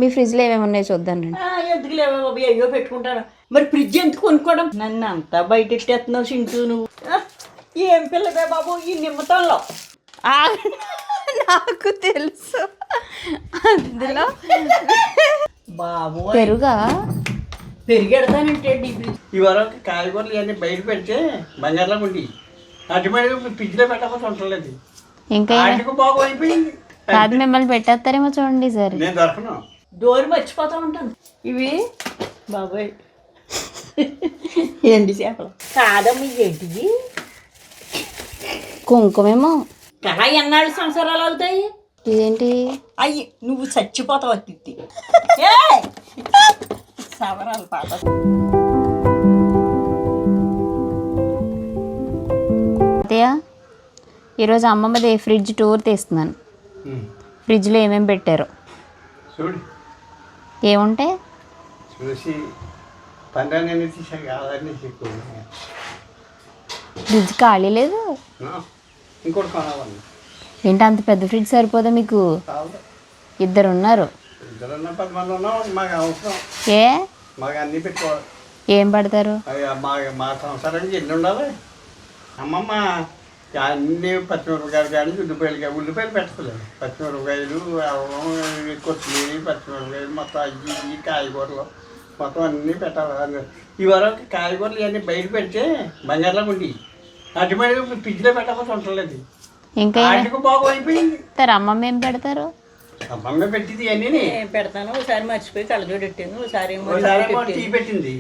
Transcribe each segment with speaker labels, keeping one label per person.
Speaker 1: మీ ఫ్రిడ్జ్లో ఏమేమి ఉన్నాయో చూద్దాం రండి.
Speaker 2: ఎందుకు లేవో బాబు, అయ్యో పెట్టుకుంటాను. మరి ఫ్రిడ్జ్ ఎందుకు కొనుక్కోవడం? నన్ను అంతా బయట ఎట్టేస్తున్నావు సింటూ నువ్వు. ఏం పిల్లవే బాబు ఈ నిమ్మతంలో.
Speaker 1: నాకు తెలుసు అందులో
Speaker 2: బాబు
Speaker 1: పెరుగా
Speaker 2: పెరిగెడతానంటే
Speaker 3: ఇవరకు కాయగూరలు ఇవన్నీ బయట పెడితే బంగారులో ఉండి అటుమేడ ఫ్రిడ్జ్లో పెట్టకపోతే ఉండలేదు.
Speaker 1: ఇంకా
Speaker 3: ఆటకు బాగు అయిపోయింది.
Speaker 1: కాదు మిమ్మల్ని పెట్టేస్తారేమో చూడండి సరే.
Speaker 3: నేను దొరకను,
Speaker 2: డోర్ మర్చిపోతా ఉంటాను. ఇవి బాబాయ్ ఎండి చేపలు కాదమ్మ, ఏంటివి?
Speaker 1: కుంకుమేమో.
Speaker 2: కళ ఎన్నాళ్ళు సంవత్సరాలు అవుతాయి?
Speaker 1: ఇదేంటి?
Speaker 2: అయ్యి నువ్వు చచ్చిపోతావు అత్తి సవరాలు పాత.
Speaker 1: అత్తయ్య, ఈరోజు అమ్మమ్మది ఫ్రిడ్జ్ టూర్ తీస్తున్నాను. ఫ్రిడ్జ్లో ఏమేమి పెట్టారు
Speaker 3: చూడు.
Speaker 1: ఏముంటాయి
Speaker 3: చూసి పండుగ తీసాక కాదని చెప్పు.
Speaker 1: ఫ్రిడ్జ్ ఖాళీ లేదు.
Speaker 3: ఇంకోటి కొనాలి.
Speaker 1: ఏంటి అంత పెద్ద ఫ్రిడ్జ్ సరిపోదా మీకు? ఇద్దరు ఉన్నారు.
Speaker 3: ఇద్దరున్న 10 మంది ఉన్నాం. మాకు అవసరం.
Speaker 1: ఏ
Speaker 3: మాకు అన్నీ పెట్టుకోవాలి.
Speaker 1: ఏం పడతారు?
Speaker 3: మా సంవత్సరానికి ఎన్ని ఉండాలి? అమ్మమ్మ అన్నీ పచ్చిమిరపకాయలు కానీ ఉల్లిపాయలు పెట్టలేదు. పచ్చిమిరపకాయలు, కొత్తిమీర, పచ్చిమిరపకాయలు మొత్తం అవి కాయగూరలు మొత్తం అన్నీ పెట్టాలి. ఇవరకు కాయగూరలు ఇవన్నీ బయట పెడితే బంగారులో ఉండి అటుమేడ ఫ్రిడ్జ్లో పెట్టకపోతే ఉండలేదు.
Speaker 1: ఇంకా
Speaker 3: ఆటకు బాగు అయిపోయింది.
Speaker 1: అమ్మమ్మ ఏం పెడతారు?
Speaker 3: అమ్మమ్మ పెట్టింది అన్నీ
Speaker 2: పెడతాను. ఒకసారి మర్చిపోయి కలజోడు పెట్టాను, ఒకసారి
Speaker 3: టీ పెట్టింది,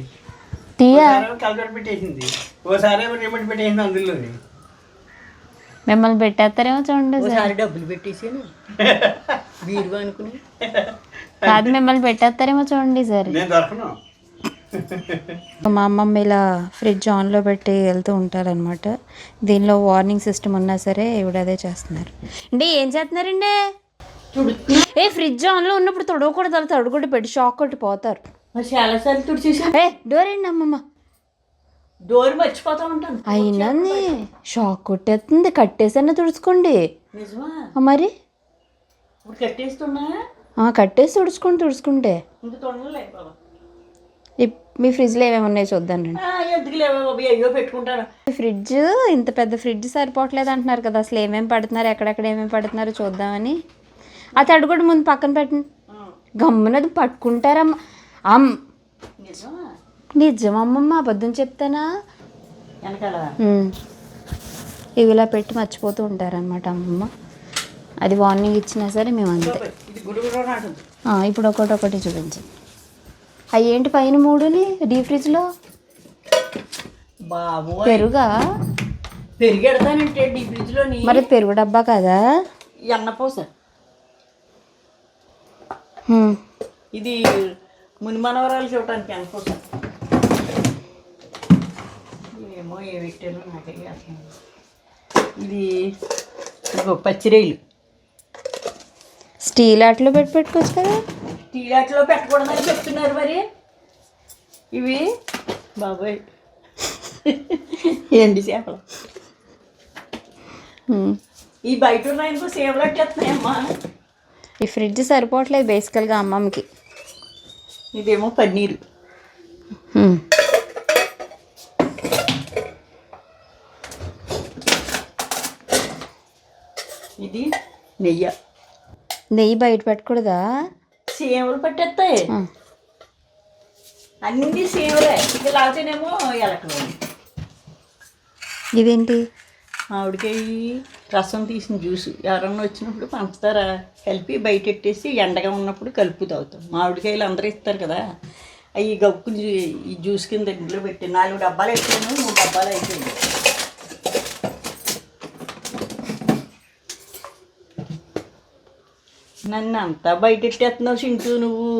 Speaker 3: కలజోడు పెట్టేసింది, ఓసారి రిమోట్ పెట్టేసింది అందులోని.
Speaker 1: మిమ్మల్ని పెట్టేస్తారేమో చూడండి.
Speaker 2: ఒకసారి డబ్బులు పెట్టేసాను వీరు అనుకుని.
Speaker 1: కాదు మిమ్మల్ని పెట్టేస్తారేమో చూడండి సరే.
Speaker 3: నేను దొరకను.
Speaker 1: మా అమ్మమ్మ ఇలా ఫ్రిడ్జ్ ఆన్లో పెట్టి వెళ్తూ ఉంటారనమాట. దీనిలో వార్నింగ్ సిస్టమ్ ఉన్నా సరే ఇవిడ అదే చేస్తున్నారు. అంటే ఏం చేస్తున్నారండి? ఏ ఫ్రిడ్జ్ ఆన్లో ఉన్నప్పుడు తొడవకూడదు, అలా తొడగొట్టి పెట్టి షాక్ కొట్టి పోతారు.
Speaker 2: చాలాసార్లు తుడిచేసా.
Speaker 1: ఏ డోర్ ఏంటి అమ్మమ్మ?
Speaker 2: డోర్ మర్చిపోతా ఉంటాను.
Speaker 1: అయినా షాక్ కొట్టేస్తుంది. కట్టేసన్నా తుడుచుకోండి.
Speaker 2: నిజమా?
Speaker 1: మరి
Speaker 2: ఇప్పుడు కట్టేస్తున్నా.
Speaker 1: కట్టేసి తుడుచుకుంటే
Speaker 2: ఇంక తొండలే బాబా.
Speaker 1: మీ ఫ్రిడ్జ్లో ఏమేమి ఉన్నాయో చూద్దాం రండి.
Speaker 2: ఎందుకు లేవో బాబు, అయ్యో పెట్టుకుంటాను.
Speaker 1: ఫ్రిడ్జ్ ఇంత పెద్ద ఫ్రిడ్జ్ సరిపోవట్లేదు అంటున్నారు కదా, అసలు ఏమేమి పడుతున్నారు, ఎక్కడెక్కడ ఏమేమి పడుతున్నారో చూద్దామని. ఆ తడు కూడా ముందు పక్కన పెట్టండి. గమ్మునది పట్టుకుంటారమ్మ. నిజమమ్మమ్మ, అబద్ధం చెప్తానా?
Speaker 2: వెనకాల
Speaker 1: ఇవి ఇలా పెట్టి మర్చిపోతూ ఉంటారనమాట అమ్మమ్మ. అది వార్నింగ్ ఇచ్చినా సరే మేము అంతే. ఇప్పుడు ఒకటి చూపించండి. అవి ఏంటి పైన 3ని డీప్ ఫ్రిడ్జ్లో?
Speaker 2: బాబు
Speaker 1: పెరుగా
Speaker 2: పెరిగెడతానంటే డీప్ ఫ్రిడ్జ్లో.
Speaker 1: మరి పెరుగు డబ్బా కదా?
Speaker 2: ఎన్నపోస. ఇది మునిమనవరాలు చూడటానికి ఎన్నపోస. ఏమో ఏ పెట్టాను నాకే. ఇది పచ్చిరేలు.
Speaker 1: స్టీల్ ఆటలో పెట్టుకోవచ్చు కదా.
Speaker 2: స్టీల్ ఆటలో పెట్టకూడదని చెప్తున్నారు మరి. ఇవి బాబాయ్ ఎండి చేపలు. ఈ బయట ఉన్నాయనుకో సేవలు వచ్చేస్తున్నాయమ్మా.
Speaker 1: ఈ ఫ్రిడ్జ్ సరిపోవట్లేదు బేసికల్గా అమ్మమ్మకి.
Speaker 2: ఇదేమో పన్నీరు. ఇది
Speaker 1: నెయ్యి బయట పెట్టకూడదా?
Speaker 2: సేవలు పట్టేస్తాయి అన్ని సేవలే. ఇక లాగితేనేమో ఎలకలు.
Speaker 1: ఇదేంటి?
Speaker 2: మామిడికాయ రసం తీసిన జ్యూస్. ఎవరన్నా వచ్చినప్పుడు పంచదార కలిపి బయట పెట్టేసి ఎండగా ఉన్నప్పుడు కలుపు తాగుతాం. మామిడికాయలు అందరూ ఇస్తారు కదా, అవి గప్పులు ఈ జ్యూస్ కింద ఇంట్లో పెట్టి 4 డబ్బాలు వేసాను. 3 డబ్బాలు అయిపోయింది. నన్ను అంతా బయట ఎట్టేస్తున్నావు సింటూ నువ్వు.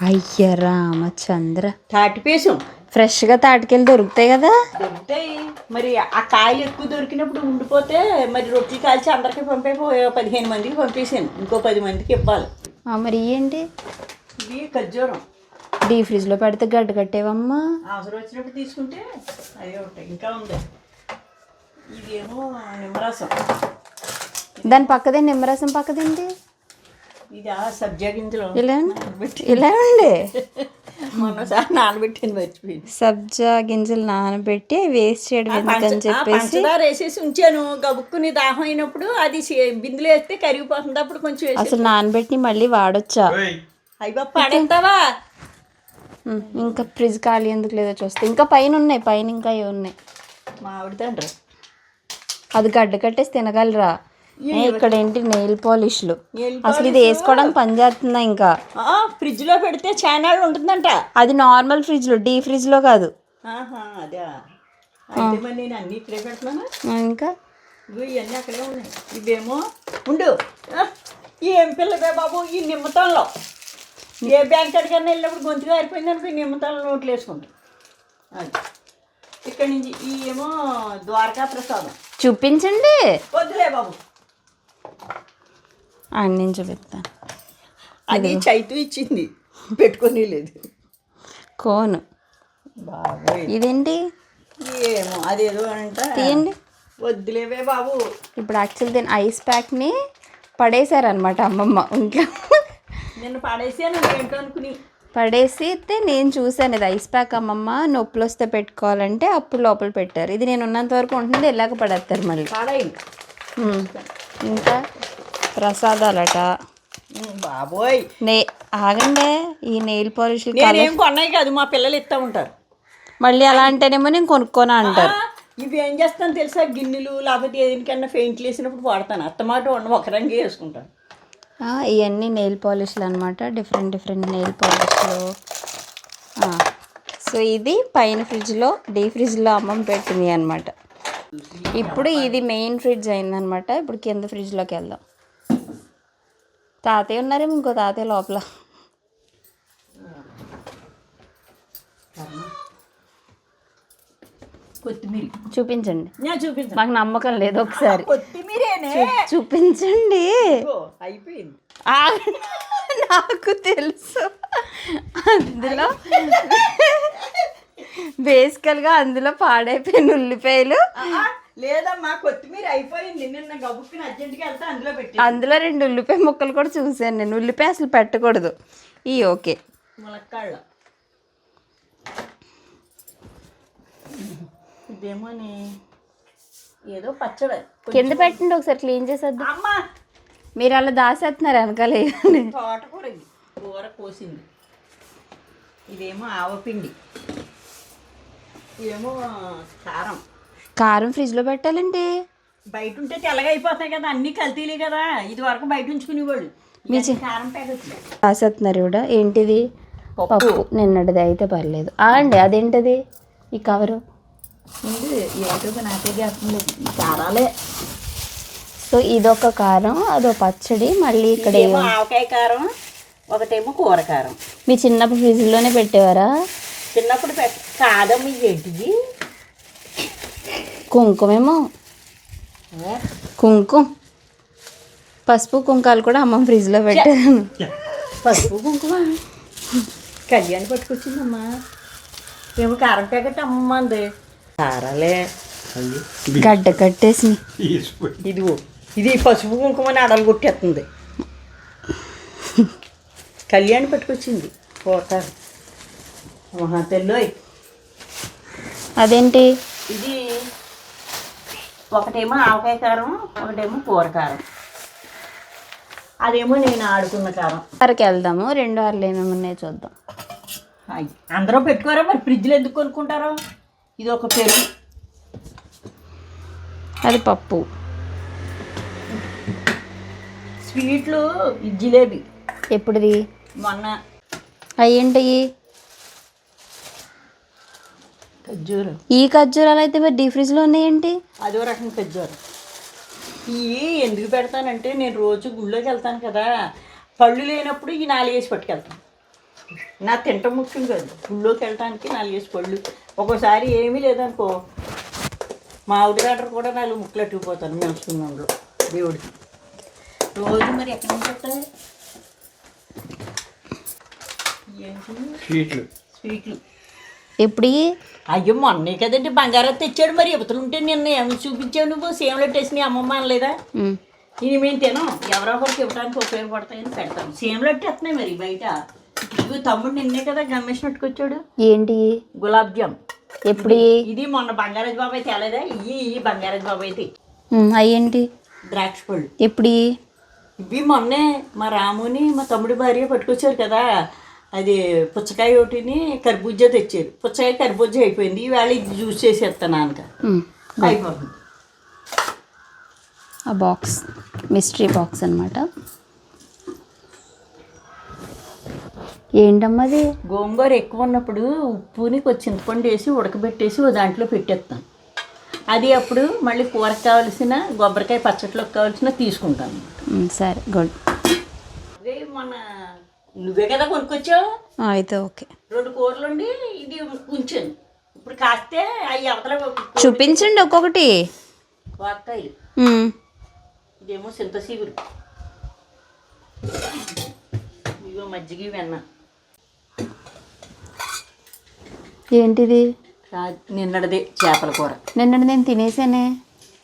Speaker 1: అయ్య రామచంద్ర,
Speaker 2: తాటిపేసాం.
Speaker 1: ఫ్రెష్గా తాటికెళ్ళి దొరుకుతాయి కదా?
Speaker 2: దొరుకుతాయి. మరి ఆ కాయలు ఎక్కువ దొరికినప్పుడు ఉండిపోతే మరి రొట్టెలు కాల్చి అందరికీ 15 మందికి పంపేసాను. ఇంకో 10 మందికి ఇవ్వాలి.
Speaker 1: మరి ఏంటి?
Speaker 2: ఇది ఖర్జూరం.
Speaker 1: డీప్ ఫ్రిడ్జ్లో పెడితే గడ్డ కట్టేవమ్మా.
Speaker 2: అవసరం వచ్చినప్పుడు తీసుకుంటే అదే ఉంటాయి. ఇంకా ఉంది. ఇదేమో నిమ్మరసం.
Speaker 1: దాని పక్కదే నిమ్మరసం పక్కదేంటి?
Speaker 2: ఇది ఆ సబ్జా గింజలు
Speaker 1: ఇలా ఇలా ఉండే
Speaker 2: మొన్నసారి నానబెట్టింది మర్చిపోయింది.
Speaker 1: సబ్జా గింజలు నానబెట్టి వేస్ట్ చేయడం ఎందుకని చెప్పేసి
Speaker 2: పంచదార వేసేసి ఉంచాను. గబుక్కుని దాహం అయినప్పుడు అది బిందులో వేస్తే కరిగిపోతుంది. అప్పుడు కొంచెం వేసి
Speaker 1: అసలు నానబెట్టి మళ్ళీ వాడొచ్చా?
Speaker 2: అయ్యో పడేస్తావా?
Speaker 1: ఇంకా ఫ్రిడ్జ్ ఖాళీ ఎందుకు లేదో చూస్తే ఇంకా పైన ఉన్నాయి, పైన ఇంకా ఏ ఉన్నాయి.
Speaker 2: మామిడి తండ్రి
Speaker 1: అది గడ్డ కట్టేసి తినగలరా? ఇక్కడ ఏంటి నెయిల్ పాలిష్లు, అసలు ఇది వేసుకోవడానికి పని చేస్తుందా? ఇంకా
Speaker 2: ఫ్రిడ్జ్ లో పెడితే చానాళ్ళు ఉంటుందంట.
Speaker 1: అది నార్మల్ ఫ్రిడ్జ్ లో, డీ ఫ్రిడ్జ్ లో కాదు.
Speaker 2: అదే అయితే మరి నేను అన్ని ఇక్కడే పెడుతున్నాను.
Speaker 1: ఇంకా
Speaker 2: ఇవన్నీ అక్కడే ఉన్నాయి. ఇవేమో ఉండు ఏం పిల్లవే బాబు. ఈ నిమ్మతంలో ఏ బ్యాంక్ అడిగన్నా వెళ్ళినప్పుడు గొంతుగా ఆరిపోయింది అనుకో, ఈ నిమ్మతంలో నోట్లు వేసుకుంటాం. అది ఇక్కడి నుంచి ఈ ఏమో ద్వారకా ప్రసాదం.
Speaker 1: చూపించండి.
Speaker 2: వద్దులే బాబు,
Speaker 1: అన్నీ చూపిస్తాను.
Speaker 2: అది చైతు ఇచ్చింది, పెట్టుకొని లేదు.
Speaker 1: కోను
Speaker 2: బాబోయ్
Speaker 1: ఇదేంటి?
Speaker 2: ఏమో అదేదో అంట.
Speaker 1: తీయండి.
Speaker 2: వద్దులేవే బాబు.
Speaker 1: ఇప్పుడు యాక్చువల్ దీని ఐస్ ప్యాక్ని పడేశారనమాట అమ్మమ్మ ఇంట్లో.
Speaker 2: నిన్ను పడేసాను ఏంటో అనుకుని.
Speaker 1: పడేసితే నేను చూశాను, ఇది ఐస్ ప్యాక్ అమ్మమ్మ, నొప్పులు వస్తే పెట్టుకోవాలంటే అప్పుడు లోపల పెట్టారు. ఇది నేను ఉన్నంత వరకు ఉంటుంది, వెళ్ళాక పడేస్తారు మళ్ళీ.
Speaker 2: పడైంది.
Speaker 1: ఇంకా ప్రసాదాలట.
Speaker 2: బాబోయ్
Speaker 1: ఆగండి, ఈ నెయిల్ పాలిష్
Speaker 2: నేనేం కొన్నాయి కాదు, మా పిల్లలు ఇస్తూ ఉంటారు.
Speaker 1: మళ్ళీ అలా అంటేనేమో నేను కొనుక్కోనా అంటారు.
Speaker 2: ఇవి ఏం చేస్తాను తెలుసా, గిన్నెలు లేకపోతే ఏదికన్నా పెయింట్లు వేసినప్పుడు వాడతాను. అత్తమాట ఒక రంగే వేసుకుంటాను.
Speaker 1: ఇవన్నీ నెయిల్ పాలిష్లు అనమాట, డిఫరెంట్ డిఫరెంట్ నెయిల్ పాలిష్లు. సో ఇది పైన ఫ్రిడ్జ్లో, డీ ఫ్రిడ్జ్లో అమ్మమ్మ పెట్టింది అనమాట. ఇప్పుడు ఇది మెయిన్ ఫ్రిడ్జ్ అయిందనమాట. ఇప్పుడు కింద ఫ్రిడ్జ్లోకి వెళ్దాం. తాతయ్య ఉన్నారేమో, ఇంకో తాతయ్య లోపల.
Speaker 2: కొత్తిమీర
Speaker 1: చూపించండి.
Speaker 2: నేను చూపించాను,
Speaker 1: మాకు నమ్మకం లేదు. ఒకసారి
Speaker 2: కొత్తిమీరేనే
Speaker 1: చూపించండి.
Speaker 2: అయిపోయింది.
Speaker 1: నాకు తెలుసు, అందులో బేసికల్గా అందులో పాడైపోయిన ఉల్లిపాయలు.
Speaker 2: లేదమ్మా, కొత్తిమీర అయిపోయింది. నిన్న గబుక్కుని అర్జెంట్గా వెళ్తే అందులో పెట్టి,
Speaker 1: అందులో 2 ఉల్లిపాయ ముక్కలు కూడా చూశాను నేను. ఉల్లిపాయ అసలు పెట్టకూడదు. ఈ ఓకే
Speaker 2: ములక్కాళ్ళ ఇదేమోని ఏదో పచ్చడి
Speaker 1: కింద పెట్టండి, ఒకసారి క్లీన్ చేసేద్దాం.
Speaker 2: అమ్మా
Speaker 1: మీరు అలా దాసేస్తున్నారు వెనకాల.
Speaker 2: తోటకూర, ఇది కూర కోసింది. ఇదేమో ఆవపిండి, ఇదేమో కారం.
Speaker 1: కారం ఫ్రిడ్జ్లో పెట్టాలండి.
Speaker 2: బయట ఉంటే తెల్లగా అయిపోతాయి కదా, అన్నీ కల్తీలే కదా. ఇది వరకు బయట ఉంచుకునేవాళ్ళు. కారం ప్యాకెట్లు
Speaker 1: దాసేస్తున్నారు కూడా. ఏంటిది? పప్పు. నిన్నటిది అయితే పర్లేదు. అండి అదేంటిది ఈ కవరు?
Speaker 2: ఏంటో నాకే జ్ఞాపకం లేదు. కారాలే.
Speaker 1: సో ఇదొక కారం, అదో పచ్చడి. మళ్ళీ ఇక్కడ
Speaker 2: ఏమో ఆవకాయ కారం, ఒకటేమో కూర కారం.
Speaker 1: మీ చిన్నప్పుడు ఫ్రిడ్జ్లోనే పెట్టేవారా?
Speaker 2: చిన్నప్పుడు కాదమ్మ. ఏంటిది?
Speaker 1: కుంకుమేమో. కుంకుమ, పసుపు కుంకాలు కూడా అమ్మ ఫ్రిడ్జ్లో పెట్టాను.
Speaker 2: పసుపు కుంకుమ కళ్యాణి పట్టుకొచ్చిందమ్మా. ఏమో కారం ప్యాకెట్ అమ్మంది. కారాలే
Speaker 1: గడ్డ కట్టేసి.
Speaker 2: ఇదిగో ఇది పసుపు కుంకుమని అడలు కొట్టేస్తుంది. కళ్యాణి పట్టుకొచ్చింది కూరకారం. తెల్లోయ్
Speaker 1: అదేంటి?
Speaker 2: ఇది ఒకటేమో ఆవకాయ కారం, ఒకటేమో కూర కారం. అదేమో నేను ఆడుకున్న కారం.
Speaker 1: వరకు వెళ్దాము, 2 వారాలు ఏమేమి ఉన్నాయో చూద్దాం.
Speaker 2: అందరూ పెట్టుకోరా మరి, ఫ్రిడ్జ్లో ఎందుకు కొనుక్కుంటారో. ఇది ఒక పెరుగు,
Speaker 1: అది పప్పు.
Speaker 2: స్వీట్లు, జిలేబీ.
Speaker 1: ఎప్పుడుది?
Speaker 2: మొన్న.
Speaker 1: అయ్యేంటయ్యి?
Speaker 2: ఖర్జూరం.
Speaker 1: ఈ ఖర్జూరాలు అయితే మరి డీ ఫ్రిడ్జ్లో ఉన్నాయేంటి?
Speaker 2: అదో రకం ఖర్జూరం. ఇవి ఎందుకు పెడతానంటే, నేను రోజు గుళ్ళోకి వెళ్తాను కదా, పళ్ళు లేనప్పుడు ఈ 4 వేసి పట్టుకెళ్తాను. నా తింటం ముఖ్యం కాదు, గుళ్ళోకి వెళ్ళటానికి 4 వేసి పళ్ళు. ఒక్కోసారి ఏమీ లేదనుకో, మామిడి గడ్డలు కూడా 4 ముక్కలు అట్టుకుపోతాను మెలుసుకున్నాంలో దేవుడికి. రోజు మరి ఎక్కడి నుంచి వస్తాయి స్వీట్లు?
Speaker 1: ఎప్పుడు?
Speaker 2: అయ్యో మొన్నే కదండి బంగారం తెచ్చాడు. మరి ఇవతలు ఉంటే నిన్న ఏమి చూపించావు నువ్వు? సేమలు టేస్ట్ అమ్మమ్మ అనలేదా? ఇది మేము తినం, ఎవరో ఒకరికి ఇవ్వడానికి ఉపయోగపడతాయని పెడతాం. సేమ్లు అట్టేస్తున్నాయి మరి బయట. ఇవి తమ్ముడు నిన్నే కదా గమ్మేసి పట్టుకొచ్చాడు.
Speaker 1: ఏంటి
Speaker 2: గులాబ్ జామ్.
Speaker 1: ఎప్పుడు
Speaker 2: ఇది మొన్న బంగారాజు బాబాయ్ తేలేదా? ఇవి బంగారాజు బాబాయ్ అయితే
Speaker 1: అయ్యేంటి
Speaker 2: ద్రాక్ష పళ్ళు.
Speaker 1: ఎప్పుడు
Speaker 2: ఇవి మొన్నే మా రాముని మా తమ్ముడి భార్య పట్టుకొచ్చారు కదా. అది పుచ్చకాయ ఒకటిని కర్బూజా తెచ్చారు. పుచ్చకాయ కర్బూజా అయిపోయింది. ఈవేళ ఇది జ్యూస్ చేసేస్తాను అనక అయిపోతుంది.
Speaker 1: ఆ బాక్స్ మిస్టరీ బాక్స్ అనమాట. ఏంటమ్మా అది?
Speaker 2: గోంగూర ఎక్కువ ఉన్నప్పుడు ఉప్పుని కొంచెం చింతపండు వేసి ఉడకబెట్టేసి ఓ దాంట్లో పెట్టేస్తాను. అది అప్పుడు మళ్ళీ కూరకు కావాల్సిన కొబ్బరికాయ పచ్చట్లోకి కావాల్సిన తీసుకుంటాను.
Speaker 1: సరే గుడ్.
Speaker 2: అదే మన నువ్వే కదా కొనుక్కొచ్చావు.
Speaker 1: అయితే ఓకే.
Speaker 2: 2 కూరలు ఉండి ఇది ఉంచాను. ఇప్పుడు కాస్తే అవి అవతల
Speaker 1: చూపించండి ఒక్కొక్కటి.
Speaker 2: వాకాయలు, ఇదేమో చింతసీగురు, ఇగో మజ్జిగ వెన్న.
Speaker 1: ఏంటిది?
Speaker 2: నిన్నటిదే చేపల కూర.
Speaker 1: నిన్నటి నేను తినేసానే.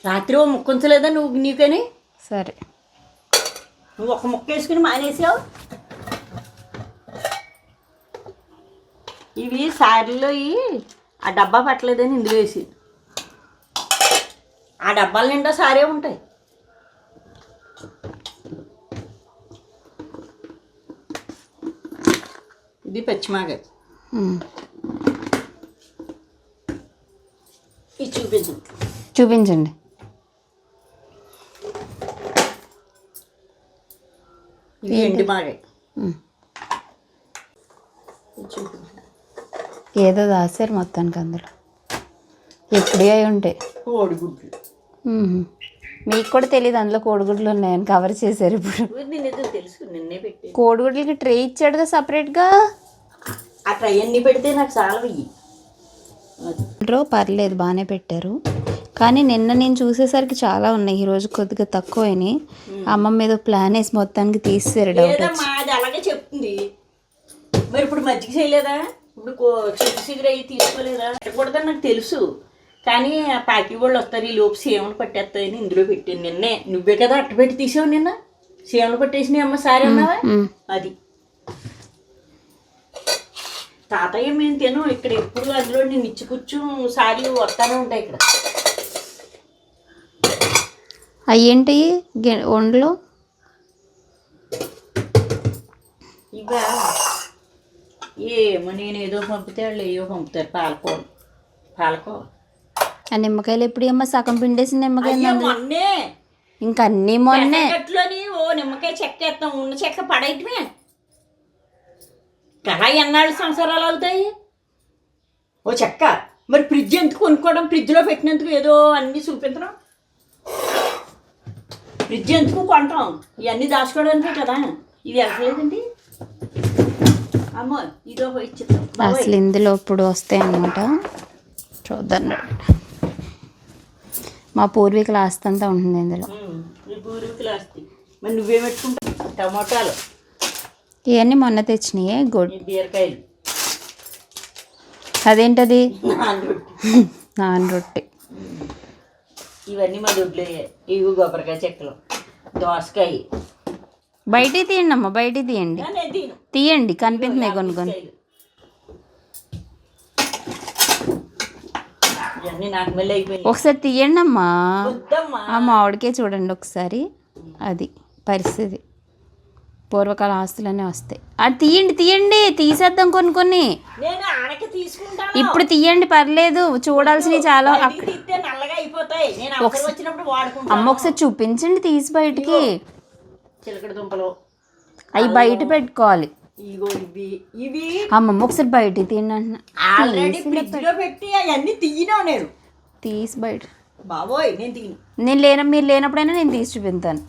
Speaker 2: రాత్రి ఓ ముక్క ఉంచలేదా నీకని?
Speaker 1: సరే.
Speaker 2: నువ్వు ఒక ముక్క వేసుకుని మానేసావు. ఇవి సారీలో ఆ డబ్బా పట్టలేదని ఇందులో వేసి, ఆ డబ్బాల నిండా సారే ఉంటాయి. ఇది పచ్చిమాగాయ. ఇది
Speaker 1: చూపించండి.
Speaker 2: ఇది ఎండి మాగాయ.
Speaker 1: ఏదో దాసారు మొత్తానికి అందులో. ఎప్పుడే అయి ఉంటాయి.
Speaker 2: కోడిగుడ్లు.
Speaker 1: మీకు కూడా తెలియదు అందులో కోడిగుడ్లు ఉన్నాయని కవర్ చేశారు. ఇప్పుడు
Speaker 2: తెలుసు, నిన్నే పెట్టి
Speaker 1: కోడిగుడ్లకి ట్రే ఇచ్చాడుగా సపరేట్గా.
Speaker 2: ఆ ట్రై అన్నీ పెడితే నాకు చాలా వెయ్యి.
Speaker 1: పర్లేదు బాగానే పెట్టారు. కానీ నిన్న నేను చూసేసరికి చాలా ఉన్నాయి, ఈరోజు కొద్దిగా తక్కువైనాయి. అమ్మమ్మ ఏదో ప్లాన్ వేసి మొత్తానికి తీసేసారు. డౌట్
Speaker 2: అది అలాగే చెప్తుంది. మరి ఇప్పుడు మజ్జిగ చేయలేదా? ఇప్పుడు చిగురు అయ్యి తీసుకోలేదా? పెట్టకూడదని నాకు తెలుసు. కానీ ఆ పాకి వాళ్ళు వస్తారు, ఈ లోపు సేవలు పట్టేస్తాయని ఇందులో పెట్టాను. నిన్నే నువ్వే కదా అట్ట పెట్టి తీసావు. నిన్న సేవలు పట్టేసినాయి అమ్మ సారీ అన్నావా? అది తాతయ్య మేము తిను ఇక్కడ ఎప్పుడు అందులో నేను ఇచ్చుకుచ్చు సారీ వస్తానే ఉంటాయి ఇక్కడ.
Speaker 1: అయ్యేంటి వండలో?
Speaker 2: ఇవా ఏమో నేను ఏదో పంపితే వాళ్ళు ఏవో పంపుతారు. పాలకూర
Speaker 1: ఆ నిమ్మకాయలు ఎప్పుడు అమ్మ? సగం పిండేసిన నిమ్మకాయ
Speaker 2: మొన్నే.
Speaker 1: ఇంకా అన్నీ మొన్నే.
Speaker 2: ఓ నిమ్మకాయ చెక్క వేస్తాం, ఉన్న చెక్క పడేయటమే. కళా ఎన్నాళ్ళు సంవత్సరాలు అవుతాయి ఓ చెక్క. మరి ఫ్రిడ్జ్ ఎందుకు కొనుక్కోవడం? ఫ్రిడ్జ్లో పెట్టినందుకు ఏదో అన్నీ చూపించడం. ఫ్రిడ్జ్ ఎందుకు కొంటాం? ఇవన్నీ దాచుకోవడానికే కదా. ఇది ఎక్కలేదండి అమ్మో, ఇదో ఇచ్చిద్దాం.
Speaker 1: అసలు ఇందులో ఇప్పుడు వస్తాయి అన్నమాట. చూద్దాం. మా పూర్వీకుల ఆస్తి అంతా ఉంటుంది ఇందులో.
Speaker 2: పూర్వీకుల ఆస్తి. మరి నువ్వేం పెట్టుకుంటావు? టమాటాలు
Speaker 1: ఇవన్నీ మొన్న తెచ్చినాయే. గుడ్.
Speaker 2: బీరకాయలు.
Speaker 1: అదేంటది?
Speaker 2: నాన్
Speaker 1: రొట్టె.
Speaker 2: ఇవన్నీ మా దొడ్లు. ఇవి కొబ్బరికాయ చెక్కలు, దోసకాయ.
Speaker 1: బయట తీయండి అమ్మ, బయట తీయండి. తీయండి, కనిపిస్తున్నాయి కొన్ని కొన్ని. ఒకసారి తీయండి అమ్మా. ఆ మామిడికే చూడండి ఒకసారి. అది పరిస్థితి. పూర్వకాల ఆస్తులన్నీ వస్తాయి. అది తీయండి తీయండి, తీసేద్దాం కొన్ని కొన్ని. ఇప్పుడు తీయండి పర్లేదు, చూడాల్సినవి చాలా. అమ్మ ఒకసారి చూపించండి తీసి బయటికి.
Speaker 2: చిలకడ దుంపలు
Speaker 1: అవి బయట పెట్టుకోవాలి.
Speaker 2: ఇవి
Speaker 1: అమ్మమ్మ ఒకసారి బయట తీయండి.
Speaker 2: పెట్టి అవన్నీ తీయను నేను.
Speaker 1: తీసి బయట
Speaker 2: బాబోయ్ నేను తీయను.
Speaker 1: మీరు లేనప్పుడైనా నేను తీసి చూపిస్తాను.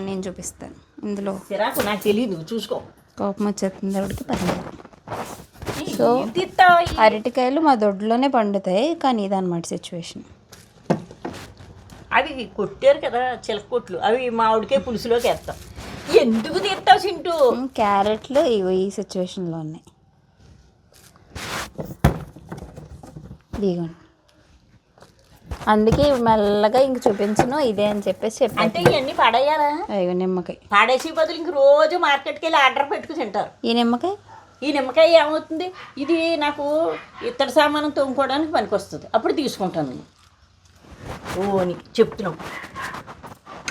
Speaker 1: నేను చూపిస్తాను. ఇందులో
Speaker 2: సిరాకు నాకు తెలియదు, చూసుకో.
Speaker 1: కోపం వచ్చేస్తుంది ఆవిడకి. పర్లేదు. సో అరటికాయలు మా దొడ్లోనే పండుతాయి, కానీ ఇదన్నమాట సిచ్యువేషన్.
Speaker 2: అవి కొట్టారు కదా చిలక కొట్లు, అవి మామిడికాయ పులుసులోకి వేస్తాం. ఎందుకు తీస్తావు చింటూ?
Speaker 1: క్యారెట్లు ఇవి ఈ సిచ్యువేషన్లో ఉన్నాయి. ఇదిగోండి అందుకే మెల్లగా ఇంక చూపించను ఇదే అని చెప్పేసి చెప్పాను.
Speaker 2: అంటే ఇవన్నీ పడేయాలా?
Speaker 1: అయ్యో నిమ్మకాయ
Speaker 2: పాడేసి బదులు ఇంక రోజు మార్కెట్కి వెళ్ళి ఆర్డర్ పెట్టుకుని తింటారు.
Speaker 1: ఈ నిమ్మకాయ
Speaker 2: ఈ నిమ్మకాయ ఏమవుతుంది, ఇది నాకు ఇత్తడి సామానం తోముకోవడానికి పనికి వస్తుంది, అప్పుడు తీసుకుంటాను నేను. ఓ నీకు చెప్తున్నావు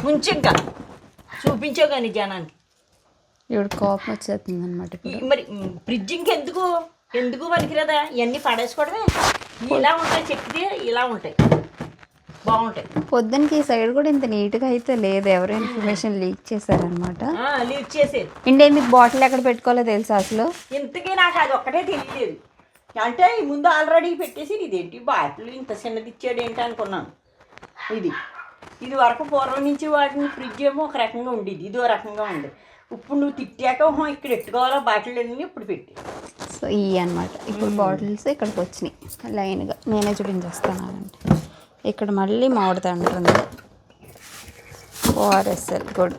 Speaker 2: ముంచి ఇంకా చూపించావు కానీ జనానికి.
Speaker 1: ఇప్పుడు కోపం వచ్చేస్తుంది అనమాట.
Speaker 2: మరి ఫ్రిడ్జ్ ఇంకెందుకు ఎందుకు పనికిరాదా? ఇవన్నీ పడేసుకోవడమే. ఇలా ఉంటాయి, చెక్కితే ఇలా ఉంటాయి, బాగుంటాయి.
Speaker 1: పొద్దునకి ఈ సైడ్ కూడా ఇంత నీట్గా అయితే లేదు, ఎవరో ఇన్ఫర్మేషన్ లీక్ చేశారనమాట.
Speaker 2: లీక్ చేసేది.
Speaker 1: ఇండే మీకు బాటిల్ ఎక్కడ పెట్టుకోవాలో తెలుసా అసలు?
Speaker 2: ఇంతకీ నాకు అది ఒక్కటే తెలియలేదు. అంటే ఈ ముందు ఆల్రెడీ పెట్టేసి ఇదేంటి బాటిల్ ఇంత చిన్నది ఇచ్చాడు ఏంటి అనుకున్నాను. ఇది వరకు పూర్వం నుంచి వాడిని ఫ్రిడ్జ్ ఏమో ఒక రకంగా ఉండేది, ఇది ఒక రకంగా ఉంది. ఇప్పుడు నువ్వు తిట్టాక ఇక్కడ ఎట్టుకోవాలా బాటిల్ అన్నీ ఇప్పుడు పెట్టి.
Speaker 1: సో ఇవి అనమాట ఇప్పుడు బాటిల్స్ ఇక్కడికి వచ్చినాయి లైన్గా. నేనే చూపించేస్తాను అంటే ఇక్కడ మళ్ళీ మామిడి ఉంటుంది, ఓఆర్ఎస్ఎల్ గుడ్.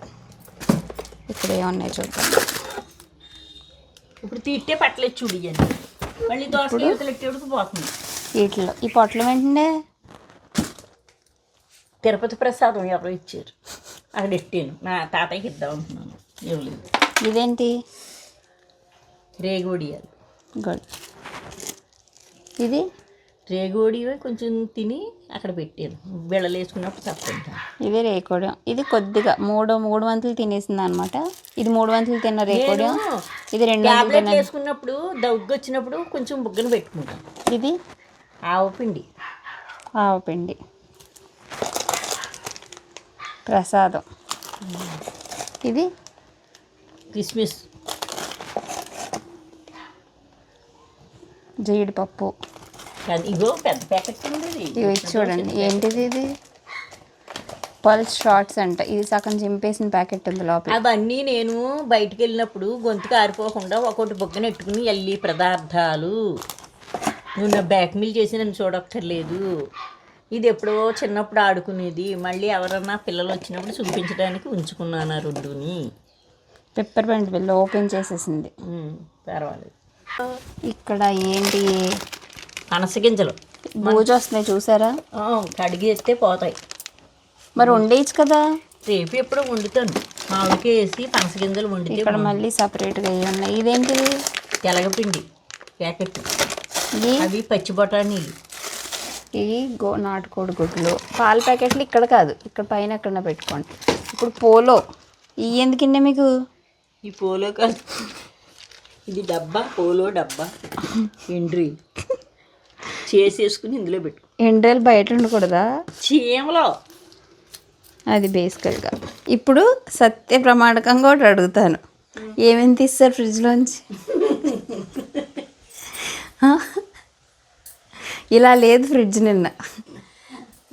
Speaker 1: ఇక్కడ ఏమున్నాయి చూద్దాం.
Speaker 2: ఇప్పుడు తిట్టే పట్టలేదు చూడు, ఇవన్నీ మళ్ళీ దోసలు పోతుంది.
Speaker 1: వీటిలో ఈ పొట్లం ఏంటంటే
Speaker 2: తిరుపతి ప్రసాదం ఎవరో ఇచ్చారు, అక్కడ ఎట్టాను. నా తాతయ్యకి ఇద్దాం అనుకున్నాను, ఇవ్వలేదు.
Speaker 1: ఇదేంటి?
Speaker 2: రేగోడియాలు.
Speaker 1: గుడ్. ఇది
Speaker 2: రేగోడియో కొంచెం తిని అక్కడ పెట్టాను, బిళ్ళలు వేసుకున్నప్పుడు తప్పంటాను.
Speaker 1: ఇది రేకోడియం. ఇది కొద్దిగా మూడు వంతులు తినేసింది అనమాట. ఇది 3 వంతులు తిన్న రేకోడియం, ఇది 2 వంతులు తిన్న.
Speaker 2: వేసుకున్నప్పుడు దగ్గు వచ్చినప్పుడు కొంచెం బుగ్గను పెట్టుకుంటాను.
Speaker 1: ఇది
Speaker 2: ఆవపిండి.
Speaker 1: ఆవపిండి ప్రసాదం. ఇది
Speaker 2: కిస్మిస్.
Speaker 1: జీడిపప్పు.
Speaker 2: ఇగో పెద్ద ప్యాకెట్ ఉంది.
Speaker 1: ఇవి చూడండి ఏంటిది, ఇది పల్స్ షార్ట్స్ అంట. ఇది సగం చింపేసిన ప్యాకెట్ ఉంది లోపల.
Speaker 2: అవన్నీ నేను బయటికి వెళ్ళినప్పుడు గొంతుకు ఆరిపోకుండా ఒక్కొక్కటి బొగ్గన ఎట్టుకుని ఎల్లి పదార్థాలు. నువ్వు నా బ్యాక్ మిల్ చేసి నన్ను చూడక్కర్లేదు. ఇది ఎప్పుడో చిన్నప్పుడు ఆడుకునేది, మళ్ళీ ఎవరన్నా పిల్లలు వచ్చినప్పుడు చూపించడానికి ఉంచుకున్నాను ఆ రెండుని.
Speaker 1: పెప్పర్ పెయింట్ బిల్ ఓపెన్ చేసేసింది.
Speaker 2: పర్వాలేదు.
Speaker 1: ఇక్కడ ఏంటి?
Speaker 2: పనసగింజలు
Speaker 1: బూజు వస్తున్నాయి చూసారా?
Speaker 2: కడిగి ఎత్తే పోతాయి.
Speaker 1: మరి వండేయచ్చు కదా.
Speaker 2: రేపు ఎప్పుడో వండుతాను, మామిడికి వేసి పనసగింజలు వండితే.
Speaker 1: ఇక్కడ మళ్ళీ సపరేట్గా ఇవి ఉన్నాయి. ఇదేంటిది?
Speaker 2: తెలగపిండి ప్యాకెట్.
Speaker 1: ఇది
Speaker 2: అవి పచ్చి బఠానీలు.
Speaker 1: ఇవి నాటుకోడి గుడ్లు. పాల ప్యాకెట్లు ఇక్కడ కాదు, ఇక్కడ పైన ఎక్కడన్నా పెట్టుకోండి. ఇప్పుడు పోలో. ఇవి ఎందుకంటే మీకు?
Speaker 2: ఈ పోలో కాదు, ఇది డబ్బా, పోలో డబ్బా. ఎండ్రీ చేసేసుకుని ఇందులో పెట్టు.
Speaker 1: ఎండ్రాయిలు బయట ఉండకూడదా?
Speaker 2: చీమలో.
Speaker 1: అది బేసికల్గా. ఇప్పుడు సత్య ప్రమాణకంగా ఒకటి అడుగుతాను, ఏమేమి తీస్తారు ఫ్రిడ్జ్లోంచి? ఇలా లేదు ఫ్రిడ్జ్ నిన్న.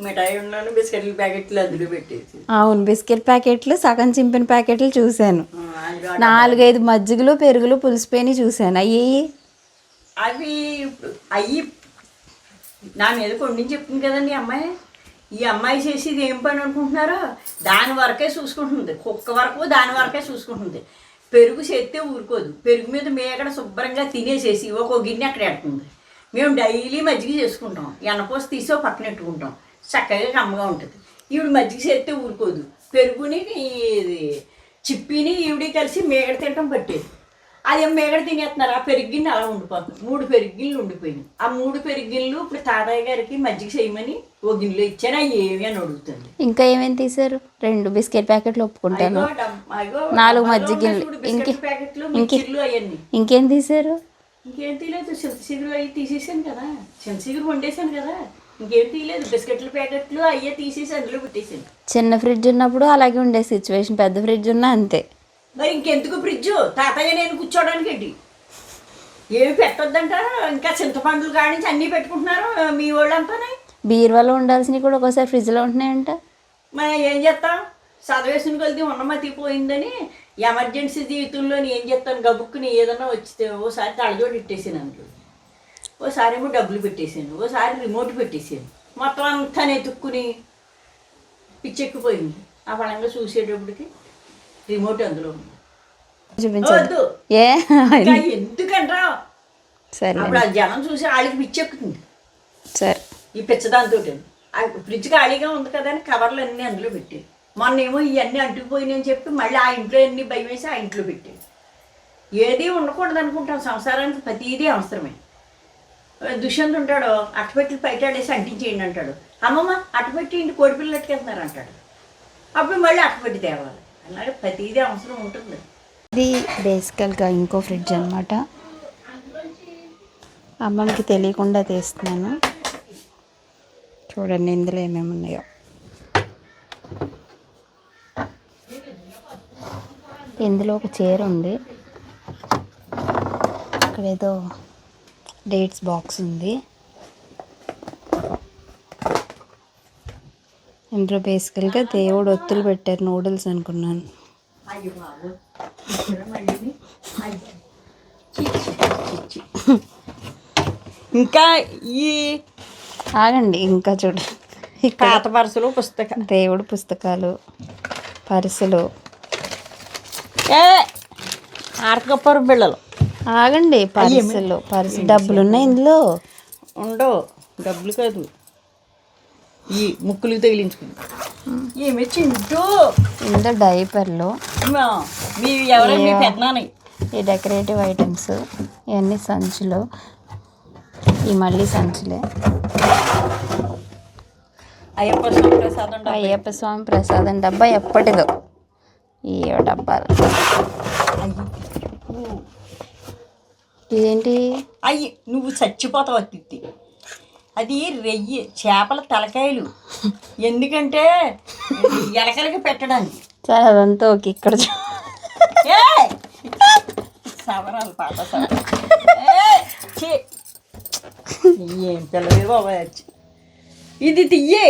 Speaker 2: మిఠాయి ఉన్నాను, బిస్కెట్ల ప్యాకెట్లు అందులో పెట్టేసి.
Speaker 1: అవును, బిస్కెట్ ప్యాకెట్లు సగం చింపిన ప్యాకెట్లు చూశాను. 4-5 మజ్జిగలు పెరుగులు పులిసిపోయి చూశాను.
Speaker 2: అవి అయ్యి నా మీద కొండిని చెప్తుంది కదండి అమ్మాయి. ఈ అమ్మాయి చేసేది ఏం పని అనుకుంటున్నారో దాని వరకే చూసుకుంటుంది. కుక్క వరకు దాని వరకే చూసుకుంటుంది. పెరుగు చేస్తే ఊరుకోదు, పెరుగు మీద మేకడ శుభ్రంగా తినేసేసి ఒక గిన్నె అక్కడ పెడుతుంది. మేము డైలీ మజ్జిగ చేసుకుంటాం, ఎన్నపోసి తీసి పక్కన పెట్టుకుంటాం, చక్కగా కమ్మగా ఉంటుంది. ఈవిడ మజ్జిగ చేస్తే ఊరుకోదు, పెరుగుని చిప్పిని ఈవిడి కలిసి మేగడ తినటం పట్టేది. అదేం మేగడ తినేస్తున్నారు, ఆ పెరుగు గిన్నె అలా ఉండిపోతుంది. 3 పెరుగు గిన్నెలు ఉండిపోయింది. ఆ 3 పెరుగు గిన్నెలు ఇప్పుడు తాతయ్య గారికి మజ్జిగ చేయమని ఓ గిన్నెలో ఇచ్చాను, అవి ఏమి అని అడుగుతుంది.
Speaker 1: ఇంకా ఏమేమి తీసారు? 2 బిస్కెట్ ప్యాకెట్లు ఒప్పుకుంటాను, 4 మజ్జిగ గిన్నెలు,
Speaker 2: ప్యాకెట్లు అవన్నీ.
Speaker 1: ఇంకేం తీసారు?
Speaker 2: ఇంకేం తీయలేదు, చింతసిగురు అవి తీసేసాను కదా, చింతసిగురు వండేసాను కదా, ఇంకేం తీయలేదు. బిస్కెట్ల ప్యాకెట్లు అయ్యే తీసేసి అందులో పెట్టేసాను.
Speaker 1: చిన్న ఫ్రిడ్జ్ ఉన్నప్పుడు అలాగే ఉండే సిచ్యువేషన్, పెద్ద ఫ్రిడ్జ్ ఉన్నా అంతే.
Speaker 2: మరి ఇంకెందుకు ఫ్రిడ్జ్? తాతయ్య నేను కూర్చోడానికి ఏంటి, ఏమి పెట్టొద్దంట. ఇంకా చింతపండులు కాడించి అన్నీ పెట్టుకుంటున్నారు మీ వాళ్ళంతానే.
Speaker 1: బీరువాలో ఉండాల్సినవి కూడా ఒక్కోసారి ఫ్రిడ్జ్లో ఉంటున్నాయంట.
Speaker 2: మరి ఏం చేస్తాం, చదివేసిన కొలిది ఉన్నమతి పోయిందని ఎమర్జెన్సీ జీవితంలో ఏం చేస్తాను, గబుక్కుని ఏదన్నా వచ్చితే ఓసారి తలజోడు ఇట్టేసాను అందులో, ఓసారి ఏమో డబ్బులు పెట్టేసాను, ఓసారి రిమోట్ పెట్టేసాను. మొత్తం అంతా నెతుక్కుని పిచ్చెక్కిపోయింది. ఆ పడంగా చూసేటప్పటికి రిమోట్ అందులో ఉంది. వద్దు ఎందుకంటా,
Speaker 1: సరే
Speaker 2: అప్పుడు ఆ జనం చూసి వాళ్ళకి పిచ్చెక్కుతుంది.
Speaker 1: సరే
Speaker 2: ఈ పిచ్చదాంతో ఫ్రిడ్జ్ ఖాళీగా ఉంది కదా అని కవర్లు అన్నీ అందులో పెట్టారు. మొన్న ఏమో ఇవన్నీ అంటుకుపోయినాయని చెప్పి మళ్ళీ ఆ ఇంట్లో అన్ని భయం వేసి ఆ ఇంట్లో పెట్టారు. ఏది ఉండకూడదు అనుకుంటాం, సంసారానికి ప్రతిదీ అవసరమే. దుష్యంత్ ఉంటాడు, అట్టపెట్టి బయటాడేసి అంటించేయండి అంటాడు. అమ్మమ్మ అట్టపెట్టి ఇంటి కోడిపిల్లలు ఎట్టుకెళ్తున్నారు అంటాడు. అప్పుడు మళ్ళీ అట్టపెట్టి తేవాలి. అలాగే ప్రతిదీ అవసరం ఉంటుంది.
Speaker 1: ఇది బేసికల్గా ఇంకో ఫ్రిడ్జ్ అనమాట. అమ్మమ్మకి తెలియకుండా తీస్తున్నాను. చూడండి ఇందులో ఏమేమి ఉన్నాయో. ఇందులో ఒక చైర్ ఉంది, ఇక్కడ ఏదో డేట్స్ బాక్స్ ఉంది. ఇందులో బేసికల్గా దేవుడు ఒత్తులు పెట్టారు, నూడిల్స్ అనుకున్నాను.
Speaker 2: అయ్యో బాబు మళ్ళీ ఇంకా ఈ
Speaker 1: ఆగండి, ఇంకా చూడండి ఇక్కడ
Speaker 2: పాత పరుసలు పుస్తకం,
Speaker 1: దేవుడు పుస్తకాలు, పర్సులు.
Speaker 2: ఆరకప్పరు బిళ్ళలు.
Speaker 1: ఆగండి, పర్సు డబ్బులు ఉన్నాయి ఇందులో.
Speaker 2: ఉండవు డబ్బులు కాదు, ఈ ముక్కులు తగిలించుకుని ఏమి చింటూ
Speaker 1: ఇందులో డైపర్లు,
Speaker 2: మీ ఎవరైనా మీ పెద్దనాన్న
Speaker 1: ఈ డెకరేటివ్ ఐటమ్స్, ఇవన్నీ సంచులు, ఈ మళ్ళీ సంచులే. అయ్యప్ప స్వామి ప్రసాదం డబ్బా ఎప్పటిదో, ఈ డబ్బాలు. ఇదేంటి?
Speaker 2: అయ్యి నువ్వు చచ్చిపోతావు అత్తి. అది రెయ్యి చేపల తలకాయలు, ఎందుకంటే ఎలకలకి పెట్టడానికి.
Speaker 1: సరే అదంతా ఓకే. ఇక్కడ
Speaker 2: సవరాలు పాత సవరాలు. ఏం పిల్లవే బాబా, ఇది తియ్యే.